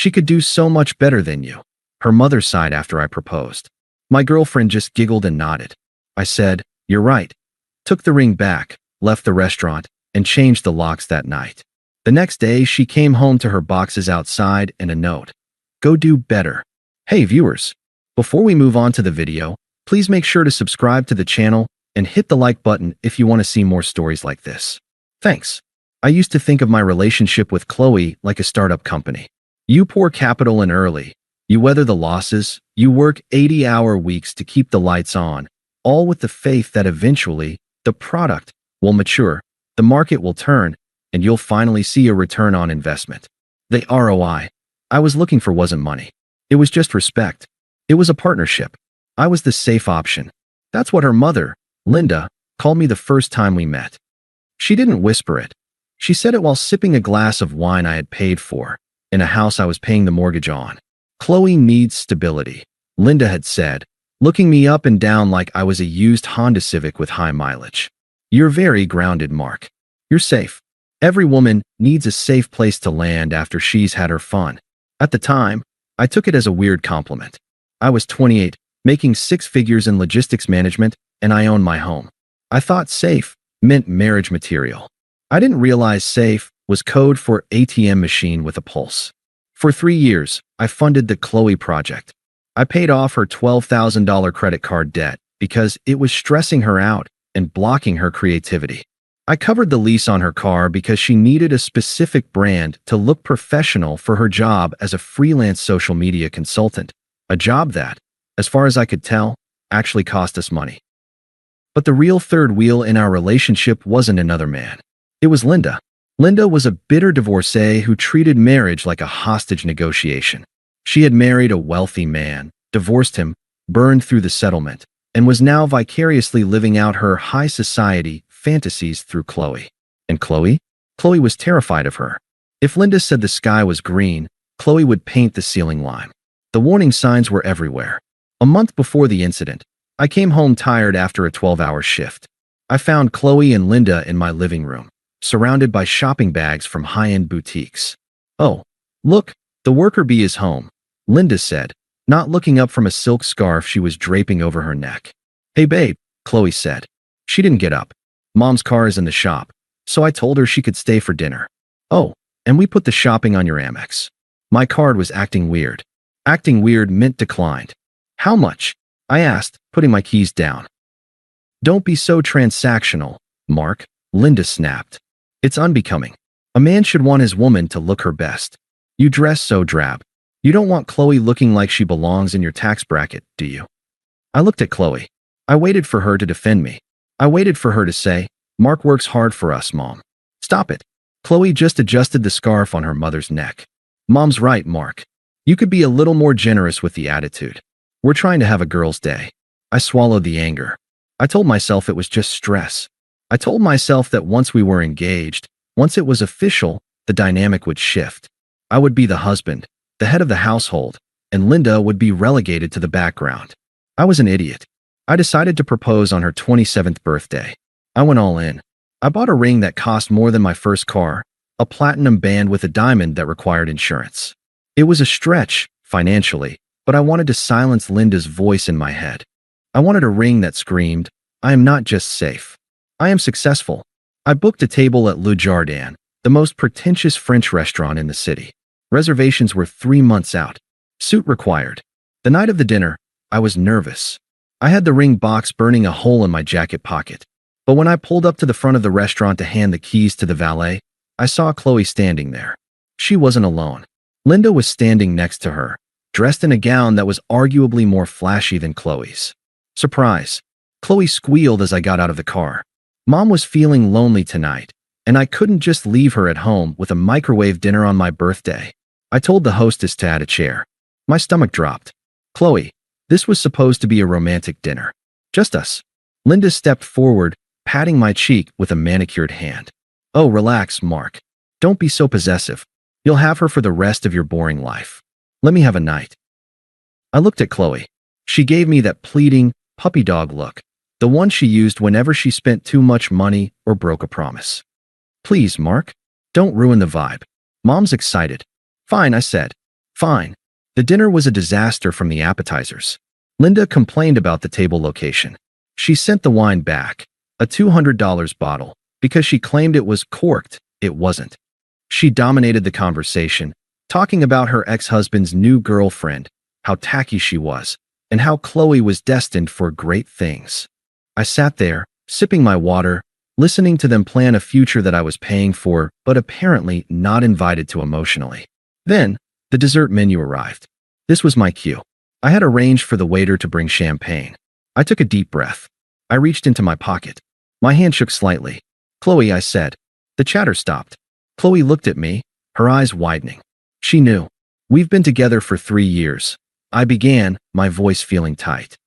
She could do so much better than you. Her mother sighed after I proposed. My girlfriend just giggled and nodded. I said, "You're right." Took the ring back, left the restaurant, and changed the locks that night. The next day, she came home to her boxes outside and a note. Go do better. Hey viewers, before we move on to the video, please make sure to subscribe to the channel and hit the like button if you want to see more stories like this. Thanks. I used to think of my relationship with Chloe like a startup company. You pour capital in early, you weather the losses, you work 80-hour weeks to keep the lights on, all with the faith that eventually the product will mature, the market will turn, and you'll finally see a return on investment. The ROI I was looking for wasn't money. It was just respect. It was a partnership. I was the safe option. That's what her mother, Linda, called me the first time we met. She didn't whisper it. She said it while sipping a glass of wine I had paid for, in a house I was paying the mortgage on. Chloe needs stability, Linda had said, looking me up and down like I was a used Honda Civic with high mileage. You're very grounded, Mark. You're safe. Every woman needs a safe place to land after she's had her fun. At the time, I took it as a weird compliment. I was 28, making 6 figures in logistics management, and I owned my home. I thought safe meant marriage material. I didn't realize safe was code for ATM machine with a pulse. For 3 years, I funded the Chloe project. I paid off her $12,000 credit card debt because it was stressing her out and blocking her creativity. I covered the lease on her car because she needed a specific brand to look professional for her job as a freelance social media consultant, a job that, as far as I could tell, actually cost us money. But the real third wheel in our relationship wasn't another man. It was Linda. Linda was a bitter divorcee who treated marriage like a hostage negotiation. She had married a wealthy man, divorced him, burned through the settlement, and was now vicariously living out her high society fantasies through Chloe. And Chloe? Chloe was terrified of her. If Linda said the sky was green, Chloe would paint the ceiling lime. The warning signs were everywhere. A month before the incident, I came home tired after a 12-hour shift. I found Chloe and Linda in my living room, surrounded by shopping bags from high-end boutiques. Oh, look, the worker bee is home, Linda said, not looking up from a silk scarf she was draping over her neck. Hey babe, Chloe said. She didn't get up. Mom's car is in the shop, so I told her she could stay for dinner. Oh, and we put the shopping on your Amex. My card was acting weird. Acting weird meant declined. How much? I asked, putting my keys down. Don't be so transactional, Mark, Linda snapped. It's unbecoming. A man should want his woman to look her best. You dress so drab. You don't want Chloe looking like she belongs in your tax bracket, do you? I looked at Chloe. I waited for her to defend me. I waited for her to say, Mark works hard for us, Mom. Stop it. Chloe just adjusted the scarf on her mother's neck. Mom's right, Mark. You could be a little more generous with the attitude. We're trying to have a girl's day. I swallowed the anger. I told myself it was just stress. I told myself that once we were engaged, once it was official, the dynamic would shift. I would be the husband, the head of the household, and Linda would be relegated to the background. I was an idiot. I decided to propose on her 27th birthday. I went all in. I bought a ring that cost more than my first car, a platinum band with a diamond that required insurance. It was a stretch, financially, but I wanted to silence Linda's voice in my head. I wanted a ring that screamed, I am not just safe. I am successful. I booked a table at Le Jardin, the most pretentious French restaurant in the city. Reservations were 3 months out. Suit required. The night of the dinner, I was nervous. I had the ring box burning a hole in my jacket pocket. But when I pulled up to the front of the restaurant to hand the keys to the valet, I saw Chloe standing there. She wasn't alone. Linda was standing next to her, dressed in a gown that was arguably more flashy than Chloe's. Surprise. Chloe squealed as I got out of the car. Mom was feeling lonely tonight, and I couldn't just leave her at home with a microwave dinner on my birthday. I told the hostess to add a chair. My stomach dropped. Chloe, this was supposed to be a romantic dinner. Just us. Linda stepped forward, patting my cheek with a manicured hand. Oh, relax, Mark. Don't be so possessive. You'll have her for the rest of your boring life. Let me have a night. I looked at Chloe. She gave me that pleading, puppy dog look, the one she used whenever she spent too much money or broke a promise. Please, Mark. Don't ruin the vibe. Mom's excited. Fine, I said. Fine. The dinner was a disaster from the appetizers. Linda complained about the table location. She sent the wine back, a $200 bottle, because she claimed it was corked. It wasn't. She dominated the conversation, talking about her ex-husband's new girlfriend, how tacky she was, and how Chloe was destined for great things. I sat there, sipping my water, listening to them plan a future that I was paying for, but apparently not invited to emotionally. Then, the dessert menu arrived. This was my cue. I had arranged for the waiter to bring champagne. I took a deep breath. I reached into my pocket. My hand shook slightly. "Chloe," I said. The chatter stopped. Chloe looked at me, her eyes widening. She knew. "We've been together for 3 years. I began, my voice feeling tight.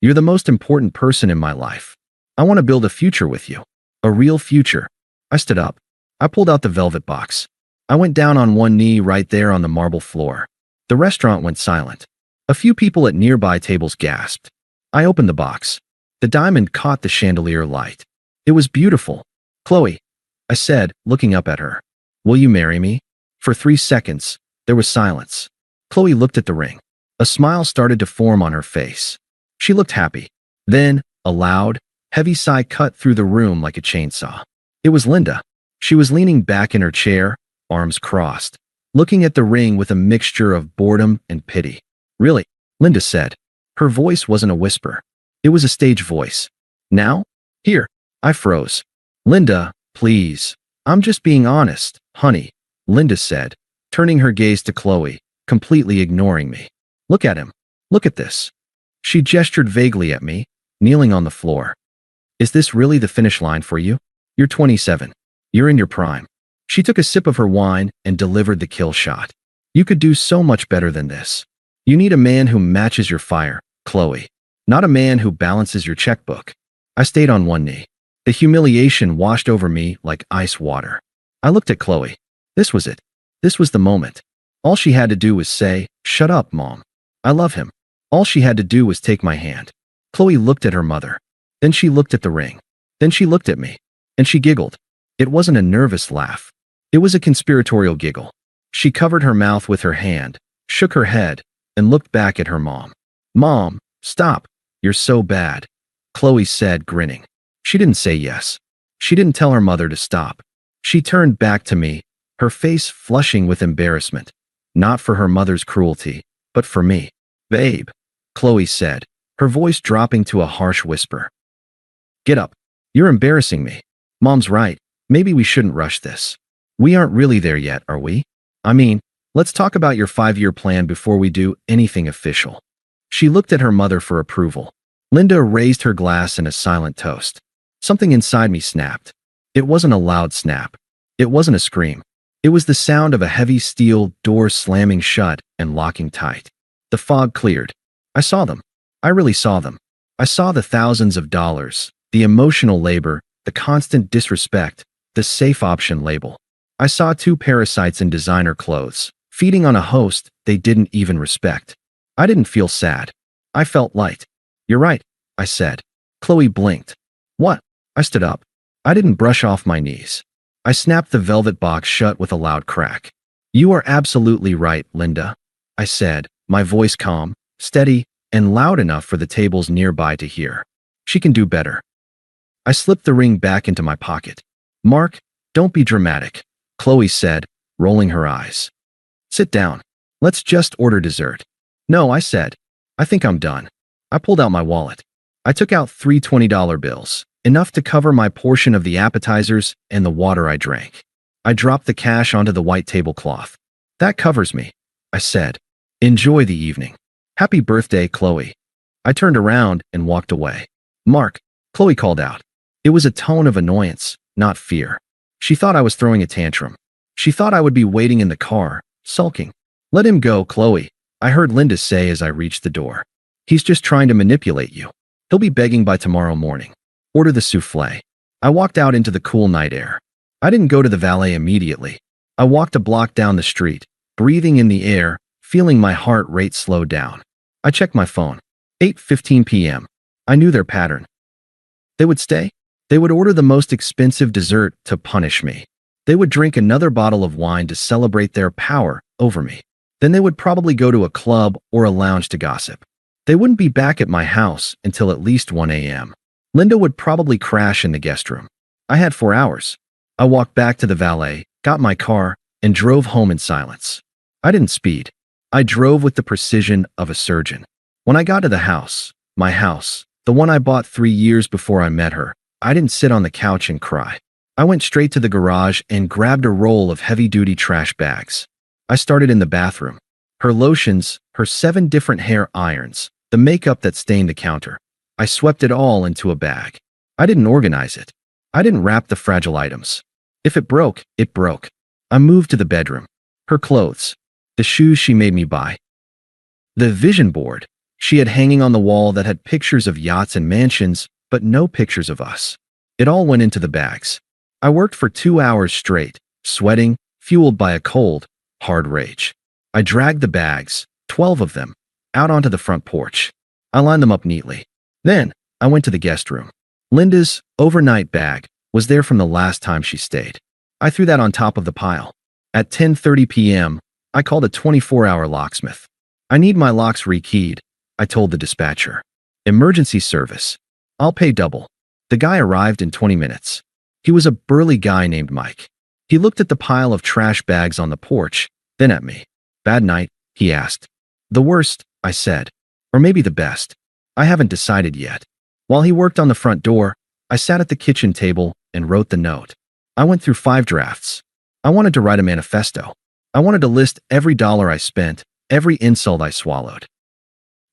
"You're the most important person in my life. I want to build a future with you. A real future." I stood up. I pulled out the velvet box. I went down on one knee right there on the marble floor. The restaurant went silent. A few people at nearby tables gasped. I opened the box. The diamond caught the chandelier light. It was beautiful. "Chloe," I said, looking up at her. "Will you marry me?" For 3 seconds, there was silence. Chloe looked at the ring. A smile started to form on her face. She looked happy. Then, a loud, heavy sigh cut through the room like a chainsaw. It was Linda. She was leaning back in her chair, arms crossed, looking at the ring with a mixture of boredom and pity. "Really?" Linda said. Her voice wasn't a whisper. It was a stage voice. "Now? Here." I froze. "Linda, please. I'm just being honest, honey," Linda said, turning her gaze to Chloe, completely ignoring me. "Look at him. Look at this." She gestured vaguely at me, kneeling on the floor. "Is this really the finish line for you? You're 27. You're in your prime." She took a sip of her wine and delivered the kill shot. "You could do so much better than this. You need a man who matches your fire, Chloe, not a man who balances your checkbook." I stayed on one knee. The humiliation washed over me like ice water. I looked at Chloe. This was it. This was the moment. All she had to do was say, "Shut up, Mom. I love him." All she had to do was take my hand. Chloe looked at her mother. Then she looked at the ring. Then she looked at me. And she giggled. It wasn't a nervous laugh. It was a conspiratorial giggle. She covered her mouth with her hand, shook her head, and looked back at her mom. "Mom, stop. You're so bad," Chloe said, grinning. She didn't say yes. She didn't tell her mother to stop. She turned back to me, her face flushing with embarrassment. Not for her mother's cruelty, but for me. "Babe," Chloe said, her voice dropping to a harsh whisper. "Get up. You're embarrassing me. Mom's right. Maybe we shouldn't rush this. We aren't really there yet, are we? I mean, let's talk about your 5-year plan before we do anything official." She looked at her mother for approval. Linda raised her glass in a silent toast. Something inside me snapped. It wasn't a loud snap. It wasn't a scream. It was the sound of a heavy steel door slamming shut and locking tight. The fog cleared. I saw them. I really saw them. I saw the thousands of dollars, the emotional labor, the constant disrespect, the safe option label. I saw 2 parasites in designer clothes, feeding on a host they didn't even respect. I didn't feel sad. I felt light. "You're right," I said. Chloe blinked. "What?" I stood up. I didn't brush off my knees. I snapped the velvet box shut with a loud crack. "You are absolutely right, Linda," I said, my voice calm, steady, and loud enough for the tables nearby to hear. "She can do better." I slipped the ring back into my pocket. "Mark, don't be dramatic," Chloe said, rolling her eyes. "Sit down. Let's just order dessert." "No," I said. "I think I'm done." I pulled out my wallet. I took out 3 $20 bills, enough to cover my portion of the appetizers and the water I drank. I dropped the cash onto the white tablecloth. "That covers me," I said. "Enjoy the evening." "Happy birthday, Chloe." I turned around and walked away. "Mark," Chloe called out. It was a tone of annoyance, not fear. She thought I was throwing a tantrum. She thought I would be waiting in the car, sulking. "Let him go, Chloe," I heard Linda say as I reached the door. "He's just trying to manipulate you. He'll be begging by tomorrow morning. Order the souffle." I walked out into the cool night air. I didn't go to the valet immediately. I walked a block down the street, breathing in the air, feeling my heart rate slow down. I checked my phone. 8:15 p.m. I knew their pattern. They would stay. They would order the most expensive dessert to punish me. They would drink another bottle of wine to celebrate their power over me. Then they would probably go to a club or a lounge to gossip. They wouldn't be back at my house until at least 1 a.m. Linda would probably crash in the guest room. I had 4 hours. I walked back to the valet, got my car, and drove home in silence. I didn't speed. I drove with the precision of a surgeon. When I got to the house, my house, the one I bought 3 years before I met her, I didn't sit on the couch and cry. I went straight to the garage and grabbed a roll of heavy-duty trash bags. I started in the bathroom. Her lotions, her 7 different hair irons, the makeup that stained the counter. I swept it all into a bag. I didn't organize it. I didn't wrap the fragile items. If it broke, it broke. I moved to the bedroom. Her clothes, the shoes she made me buy, the vision board she had hanging on the wall that had pictures of yachts and mansions, but no pictures of us. It all went into the bags. I worked for 2 hours straight, sweating, fueled by a cold, hard rage. I dragged the bags, 12 of them, out onto the front porch. I lined them up neatly. Then, I went to the guest room. Linda's overnight bag was there from the last time she stayed. I threw that on top of the pile. At 10:30 p.m., I called a 24-hour locksmith. I need my locks rekeyed, I told the dispatcher. Emergency service. I'll pay double. The guy arrived in 20 minutes. He was a burly guy named Mike. He looked at the pile of trash bags on the porch, then at me. Bad night, he asked. The worst, I said. Or maybe the best. I haven't decided yet. While he worked on the front door, I sat at the kitchen table and wrote the note. I went through 5 drafts. I wanted to write a manifesto. I wanted to list every dollar I spent, every insult I swallowed.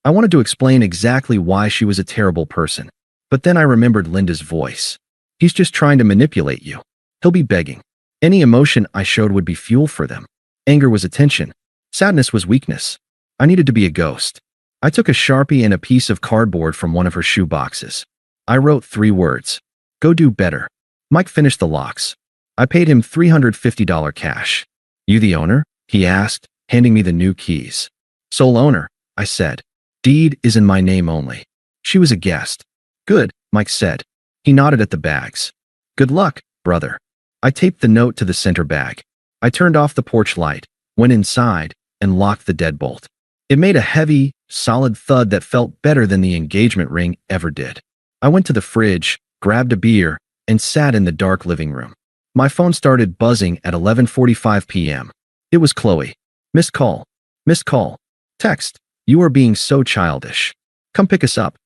I wanted to explain exactly why she was a terrible person. But then I remembered Linda's voice. He's just trying to manipulate you. He'll be begging. Any emotion I showed would be fuel for them. Anger was attention. Sadness was weakness. I needed to be a ghost. I took a Sharpie and a piece of cardboard from one of her shoe boxes. I wrote 3 words. Go do better. Mike finished the locks. I paid him $350 cash. You the owner? He asked, handing me the new keys. Sole owner, I said. Deed is in my name only. She was a guest. Good, Mike said. He nodded at the bags. Good luck, brother. I taped the note to the center bag. I turned off the porch light, went inside, and locked the deadbolt. It made a heavy, solid thud that felt better than the engagement ring ever did. I went to the fridge, grabbed a beer, and sat in the dark living room. My phone started buzzing at 11:45 p.m. It was Chloe. Missed call. Missed call. Text. You are being so childish. Come pick us up.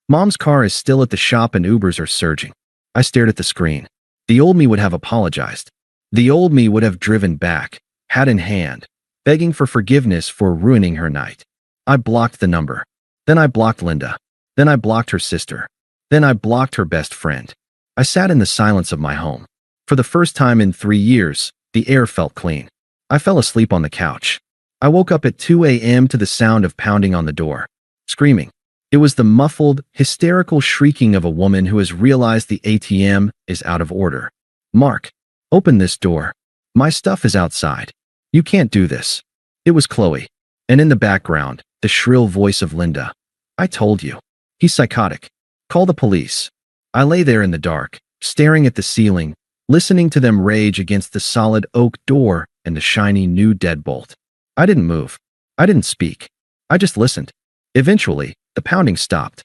Mom's car is still at the shop and Ubers are surging. I stared at the screen. The old me would have apologized. The old me would have driven back, hat in hand, begging for forgiveness for ruining her night. I blocked the number. Then I blocked Linda. Then I blocked her sister. Then I blocked her best friend. I sat in the silence of my home. For the first time in 3 years, the air felt clean. I fell asleep on the couch. I woke up at 2 a.m. to the sound of pounding on the door. Screaming. It was the muffled, hysterical shrieking of a woman who has realized the ATM is out of order. Mark, open this door. My stuff is outside. You can't do this. It was Chloe. And in the background, the shrill voice of Linda. I told you. He's psychotic. Call the police. I lay there in the dark, staring at the ceiling, listening to them rage against the solid oak door and the shiny new deadbolt. I didn't move. I didn't speak. I just listened. Eventually, the pounding stopped.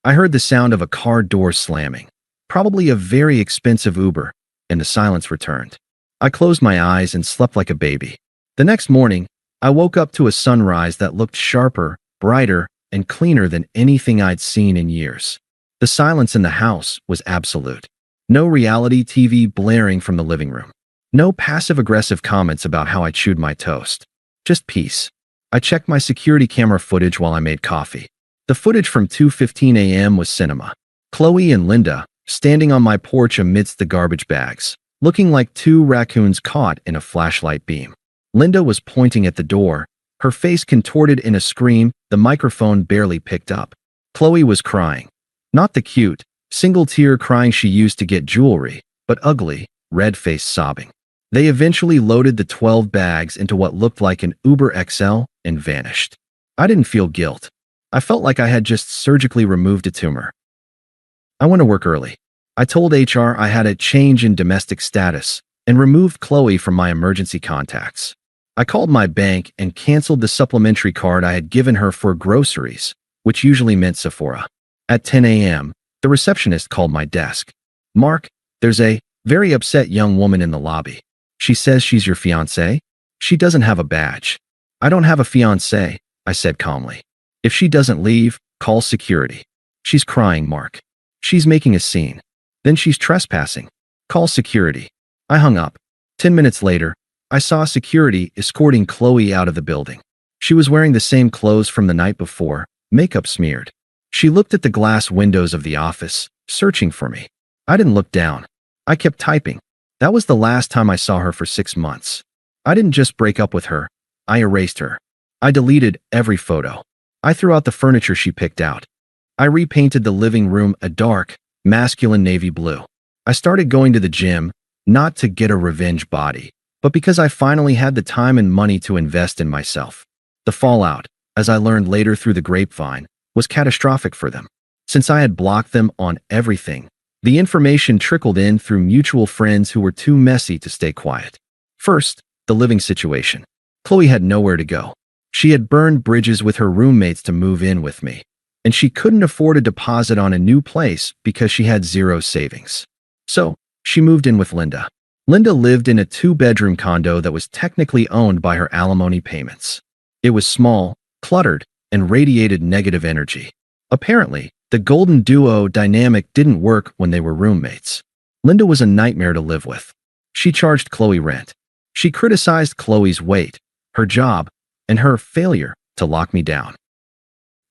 I heard the sound of a car door slamming, probably a very expensive Uber, and the silence returned. I closed my eyes and slept like a baby. The next morning, I woke up to a sunrise that looked sharper, brighter, and cleaner than anything I'd seen in years. The silence in the house was absolute. No reality TV blaring from the living room. No passive-aggressive comments about how I chewed my toast. Just peace. I checked my security camera footage while I made coffee. The footage from 2:15 a.m. was cinema. Chloe and Linda, standing on my porch amidst the garbage bags, looking like 2 raccoons caught in a flashlight beam. Linda was pointing at the door, her face contorted in a scream the microphone barely picked up. Chloe was crying. Not the cute, single-tear crying she used to get jewelry, but ugly, red-faced sobbing. They eventually loaded the 12 bags into what looked like an Uber XL and vanished. I didn't feel guilt. I felt like I had just surgically removed a tumor. I went to work early. I told HR I had a change in domestic status and removed Chloe from my emergency contacts. I called my bank and canceled the supplementary card I had given her for groceries, which usually meant Sephora. At 10 a.m., the receptionist called my desk. Mark, there's a very upset young woman in the lobby. She says she's your fiancé. She doesn't have a badge. I don't have a fiancé, I said calmly. If she doesn't leave, call security. She's crying, Mark. She's making a scene. Then she's trespassing. Call security. I hung up. 10 minutes later, I saw security escorting Chloe out of the building. She was wearing the same clothes from the night before, makeup smeared. She looked at the glass windows of the office, searching for me. I didn't look down. I kept typing. That was the last time I saw her for 6 months. I didn't just break up with her. I erased her. I deleted every photo. I threw out the furniture she picked out. I repainted the living room a dark, masculine navy blue. I started going to the gym, not to get a revenge body, but because I finally had the time and money to invest in myself. The fallout, as I learned later through the grapevine, was catastrophic for them. Since I had blocked them on everything, the information trickled in through mutual friends who were too messy to stay quiet. First, the living situation. Chloe had nowhere to go. She had burned bridges with her roommates to move in with me, and she couldn't afford a deposit on a new place because she had zero savings. So, she moved in with Linda. Linda lived in a 2-bedroom condo that was technically owned by her alimony payments. It was small, cluttered, and radiated negative energy. Apparently, the golden duo dynamic didn't work when they were roommates. Linda was a nightmare to live with. She charged Chloe rent. She criticized Chloe's weight, her job, and her failure to lock me down.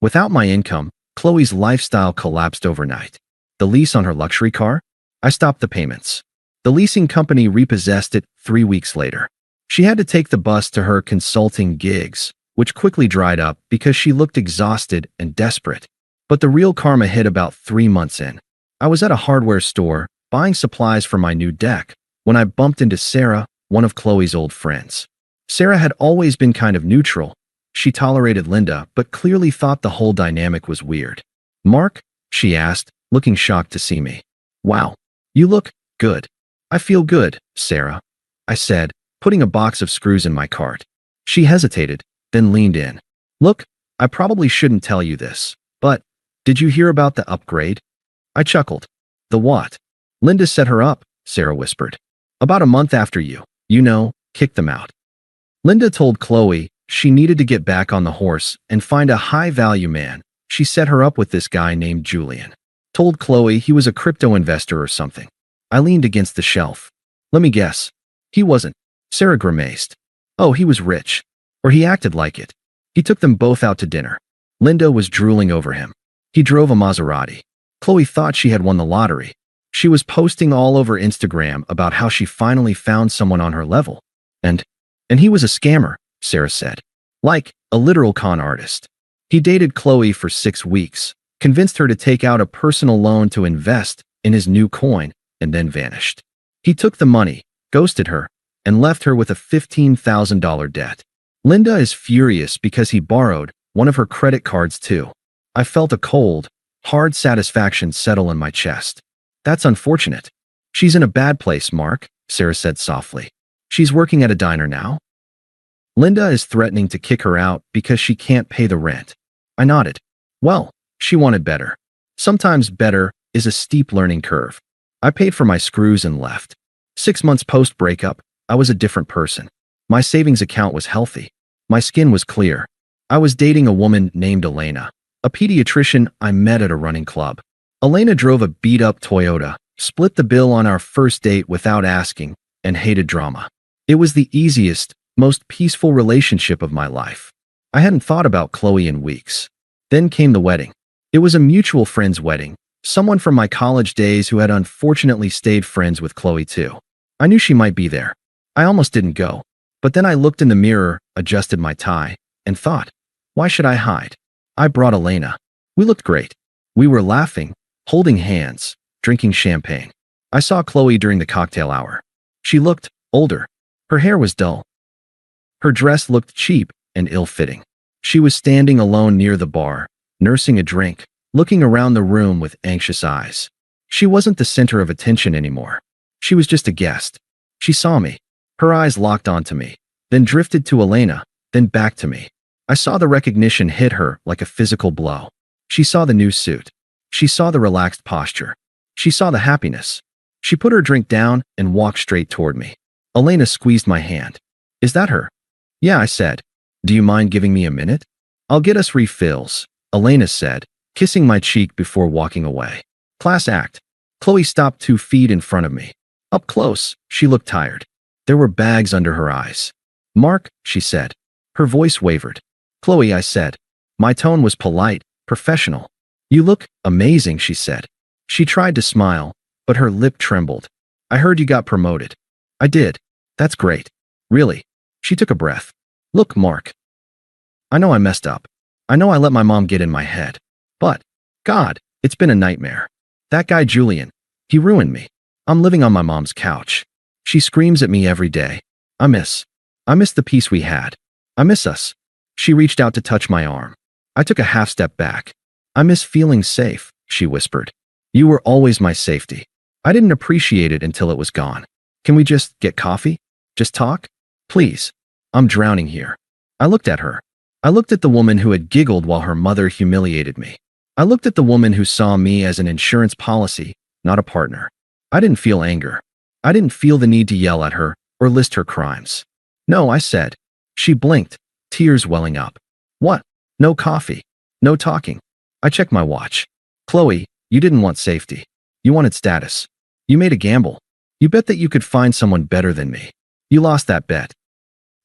Without my income, Chloe's lifestyle collapsed overnight. The lease on her luxury car? I stopped the payments. The leasing company repossessed it 3 weeks later. She had to take the bus to her consulting gigs, which quickly dried up because she looked exhausted and desperate. But the real karma hit about 3 months in. I was at a hardware store, buying supplies for my new deck, when I bumped into Sarah, one of Chloe's old friends. Sarah had always been kind of neutral. She tolerated Linda, but clearly thought the whole dynamic was weird. Mark? She asked, looking shocked to see me. Wow, you look good. I feel good, Sarah, I said, putting a box of screws in my cart. She hesitated, then leaned in. Look, I probably shouldn't tell you this, but did you hear about the upgrade? I chuckled. The what? Linda set her up, Sarah whispered. About a month after you kicked them out. Linda told Chloe she needed to get back on the horse and find a high-value man. She set her up with this guy named Julian. Told Chloe he was a crypto investor or something. I leaned against the shelf. Let me guess. He wasn't. Sarah grimaced. Oh, he was rich. Or he acted like it. He took them both out to dinner. Linda was drooling over him. He drove a Maserati. Chloe thought she had won the lottery. She was posting all over Instagram about how she finally found someone on her level. And he was a scammer, Sarah said. Like a literal con artist. He dated Chloe for 6 weeks, convinced her to take out a personal loan to invest in his new coin, and then vanished. He took the money, ghosted her, and left her with a $15,000 debt. Linda is furious because he borrowed one of her credit cards too. I felt a cold, hard satisfaction settle in my chest. That's unfortunate. She's in a bad place, Mark, Sarah said softly. She's working at a diner now. Linda is threatening to kick her out because she can't pay the rent. I nodded. Well, she wanted better. Sometimes better is a steep learning curve. I paid for my screws and left. 6 months post-breakup, I was a different person. My savings account was healthy. My skin was clear. I was dating a woman named Elena, a pediatrician I met at a running club. Elena drove a beat-up Toyota, split the bill on our first date without asking, and hated drama. It was the easiest, most peaceful relationship of my life. I hadn't thought about Chloe in weeks. Then came the wedding. It was a mutual friend's wedding, someone from my college days who had unfortunately stayed friends with Chloe too. I knew she might be there. I almost didn't go. But then I looked in the mirror, adjusted my tie, and thought, why should I hide? I brought Elena. We looked great. We were laughing, holding hands, drinking champagne. I saw Chloe during the cocktail hour. She looked older. Her hair was dull. Her dress looked cheap and ill-fitting. She was standing alone near the bar, nursing a drink, looking around the room with anxious eyes. She wasn't the center of attention anymore. She was just a guest. She saw me. Her eyes locked onto me, then drifted to Elena, then back to me. I saw the recognition hit her like a physical blow. She saw the new suit. She saw the relaxed posture. She saw the happiness. She put her drink down and walked straight toward me. Elena squeezed my hand. Is that her? Yeah, I said. Do you mind giving me a minute? I'll get us refills, Elena said, kissing my cheek before walking away. Class act. Chloe stopped 2 feet in front of me. Up close, she looked tired. There were bags under her eyes. Mark, she said. Her voice wavered. Chloe, I said. My tone was polite, professional. You look amazing, she said. She tried to smile, but her lip trembled. I heard you got promoted. I did. That's great. Really. She took a breath. Look, Mark. I know I messed up. I know I let my mom get in my head. But, God, it's been a nightmare. That guy Julian, he ruined me. I'm living on my mom's couch. She screams at me every day. I miss the peace we had. I miss us. She reached out to touch my arm. I took a half step back. I miss feeling safe, she whispered. You were always my safety. I didn't appreciate it until it was gone. Can we just get coffee? Just talk? Please. I'm drowning here. I looked at her. I looked at the woman who had giggled while her mother humiliated me. I looked at the woman who saw me as an insurance policy, not a partner. I didn't feel anger. I didn't feel the need to yell at her or list her crimes. No, I said. She blinked, tears welling up. What? No coffee. No talking. I checked my watch. Chloe, you didn't want safety. You wanted status. You made a gamble. You bet that you could find someone better than me. You lost that bet.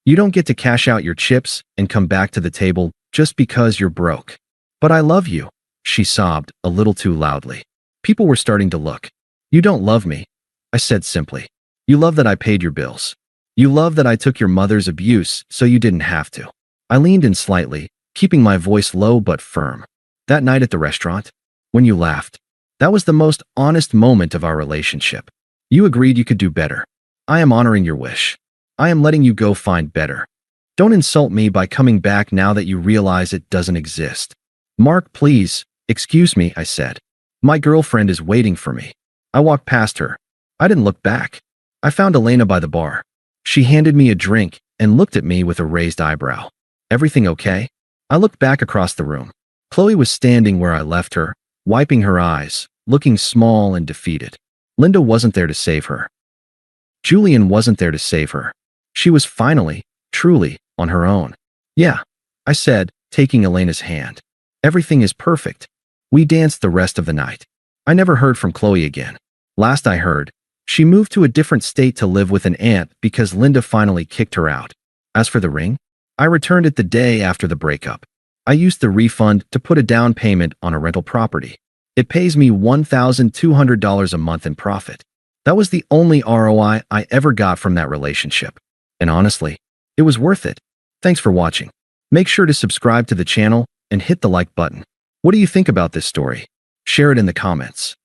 You don't get to cash out your chips and come back to the table just because you're broke. But I love you, she sobbed a little too loudly. People were starting to look. You don't love me, I said simply. You love that I paid your bills. You love that I took your mother's abuse so you didn't have to. I leaned in slightly, keeping my voice low but firm. That night at the restaurant, when you laughed, that was the most honest moment of our relationship. You agreed you could do better. I am honoring your wish. I am letting you go find better. Don't insult me by coming back now that you realize it doesn't exist. Mark, please, excuse me, I said. My girlfriend is waiting for me. I walked past her. I didn't look back. I found Elena by the bar. She handed me a drink and looked at me with a raised eyebrow. Everything okay? I looked back across the room. Chloe was standing where I left her, wiping her eyes, looking small and defeated. Linda wasn't there to save her. Julian wasn't there to save her. She was finally, truly, on her own. Yeah, I said, taking Elena's hand. Everything is perfect. We danced the rest of the night. I never heard from Chloe again. Last I heard, she moved to a different state to live with an aunt because Linda finally kicked her out. As for the ring, I returned it the day after the breakup. I used the refund to put a down payment on a rental property. It pays me $1,200 a month in profit. That was the only ROI I ever got from that relationship. And honestly, it was worth it. Thanks for watching. Make sure to subscribe to the channel and hit the like button. What do you think about this story? Share it in the comments.